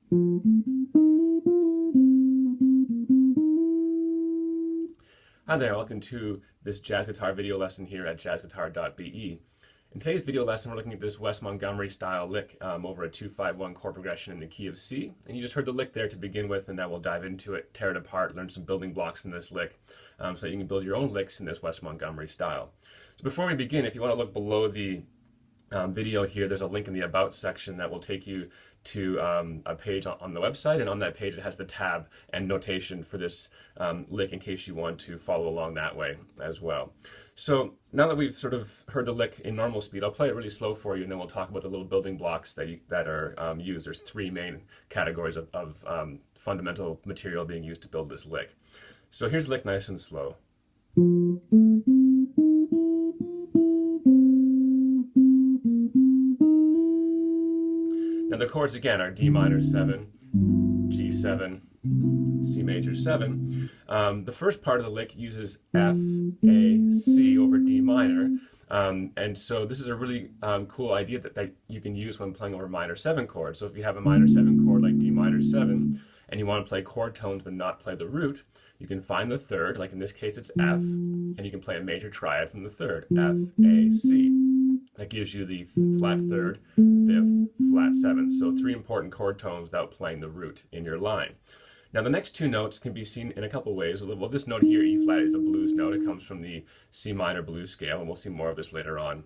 Hi there, welcome to this jazz guitar video lesson here at jazzguitar.be. In today's video lesson, we're looking at this Wes Montgomery style lick over a 2-5-1 chord progression in the key of C. And you just heard the lick there to begin with, and now we'll dive into it, tear it apart, learn some building blocks from this lick so that you can build your own licks in this Wes Montgomery style. So before we begin, if you want to look below the video here, there's a link in the About section that will take you to a page on the website, and on that page it has the tab and notation for this lick in case you want to follow along that way as well. So now that we've sort of heard the lick in normal speed, I'll play it really slow for you, and then we'll talk about the little building blocks that are used. There's three main categories of fundamental material being used to build this lick. So here's the lick nice and slow. Now the chords again are D minor 7, G7, C major 7. The first part of the lick uses F, A, C over D minor. And so this is a really cool idea that you can use when playing over minor 7 chords. So if you have a minor 7 chord like D minor 7 and you want to play chord tones but not play the root, you can find the third, like in this case it's F, and you can play a major triad from the third, F, A, C. That gives you the flat third, fifth, flat seventh. So three important chord tones without playing the root in your line. Now the next two notes can be seen in a couple ways. Well, this note here, E flat, is a blues note. It comes from the C minor blues scale, and we'll see more of this later on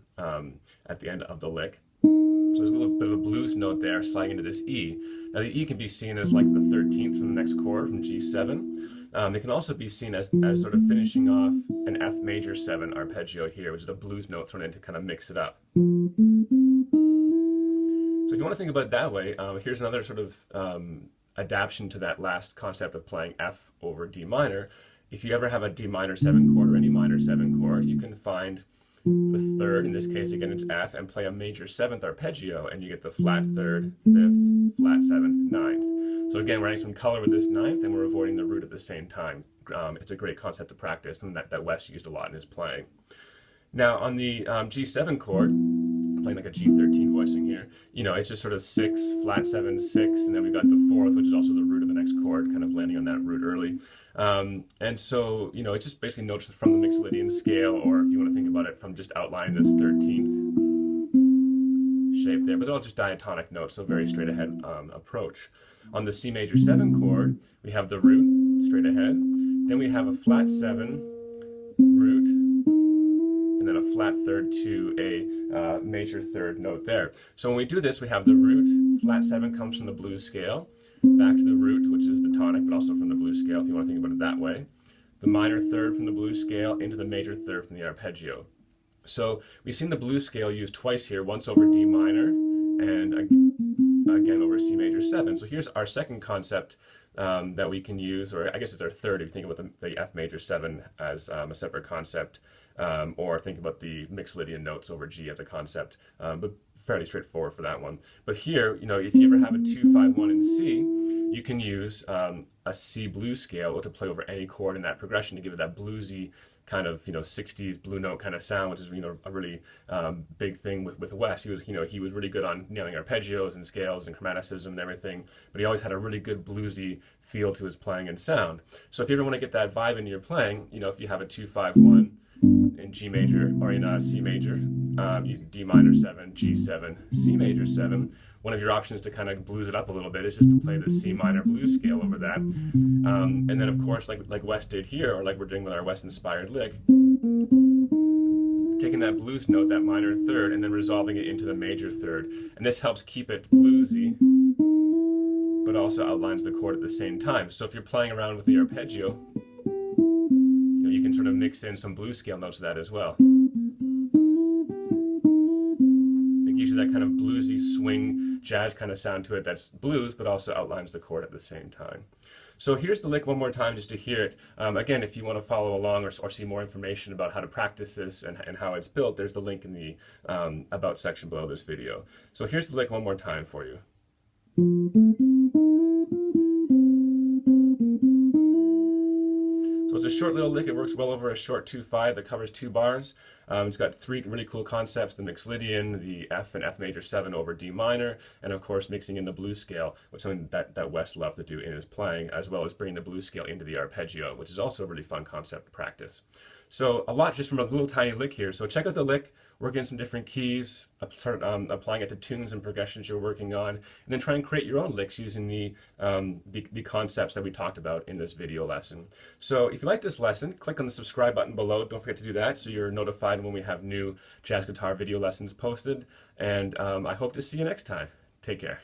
at the end of the lick. So there's a little bit of a blues note there sliding into this E. Now the E can be seen as like the 13th from the next chord from G7. It can also be seen as sort of finishing off an F major 7 arpeggio here, which is a blues note thrown in to kind of mix it up. So if you want to think about it that way, here's another sort of adaptation to that last concept of playing F over D minor. If you ever have a D minor 7 chord or any minor 7 chord, you can find the third, in this case again it's F, and play a major 7th arpeggio, and you get the flat third, 5th, flat 7th, 9th. So again, we're adding some color with this 9th, and we're avoiding the root at the same time. It's a great concept to practice, and that Wes used a lot in his playing. Now on the G7 chord, playing like a G13 voicing here, you know, it's just sort of 6, flat 7, 6, and then we've got the 4th, which is also the root of the next chord, kind of landing on that root early. And so, you know, it just basically notes from the Mixolydian scale, or if you want to think about it from just outlining this 13th shape there, but they're all just diatonic notes, so very straight ahead approach. On the C major 7 chord, we have the root straight ahead, then we have a flat 7 root, and then a flat third to a major third note there. So when we do this, we have the root, flat 7 comes from the blues scale, back to the root, which is the tonic, but also from the blues scale, if you want to think about it that way. The minor third from the blues scale into the major third from the arpeggio. So we've seen the blues scale used twice here, once over D minor, and again over C major 7. So here's our second concept that we can use, or I guess it's our third if you think about the F major 7 as a separate concept, or think about the Mixolydian notes over G as a concept, but fairly straightforward for that one. But here, you know, if you ever have a 2-5-1 in C, you can use a C blues scale to play over any chord in that progression to give it that bluesy kind of, you know, 60s blue note kind of sound, which is, you know, a really big thing with Wes. He was, you know, he was really good on nailing arpeggios and scales and chromaticism and everything, but he always had a really good bluesy feel to his playing and sound. So if you ever want to get that vibe into your playing, you know, if you have a 2-5-1 in G major or in C major, D minor 7, G7, C major 7. One of your options to kind of blues it up a little bit is just to play the C minor blues scale over that. And then of course, like Wes did here, or like we're doing with our Wes inspired lick, taking that blues note, that minor third, and then resolving it into the major third. And this helps keep it bluesy, but also outlines the chord at the same time. So if you're playing around with the arpeggio, you can sort of mix in some blues scale notes to that as well. It gives you that kind of bluesy swing jazz kind of sound to it that's blues, but also outlines the chord at the same time. So here's the lick one more time just to hear it. Again, if you want to follow along or see more information about how to practice this and how it's built, there's the link in the About section below this video. So here's the lick one more time for you. So it's a short little lick. It works well over a short 2/5 that covers 2 bars. It's got 3 really cool concepts: the Mixolydian, the F and F major 7 over D minor, and of course mixing in the blues scale, which is something that Wes loved to do in his playing, as well as bringing the blues scale into the arpeggio, which is also a really fun concept to practice. So a lot just from a little tiny lick here. So check out the lick, work in some different keys, start applying it to tunes and progressions you're working on, and then try and create your own licks using the concepts that we talked about in this video lesson. So if you like this lesson, click on the subscribe button below. Don't forget to do that so you're notified when we have new jazz guitar video lessons posted. And I hope to see you next time. Take care.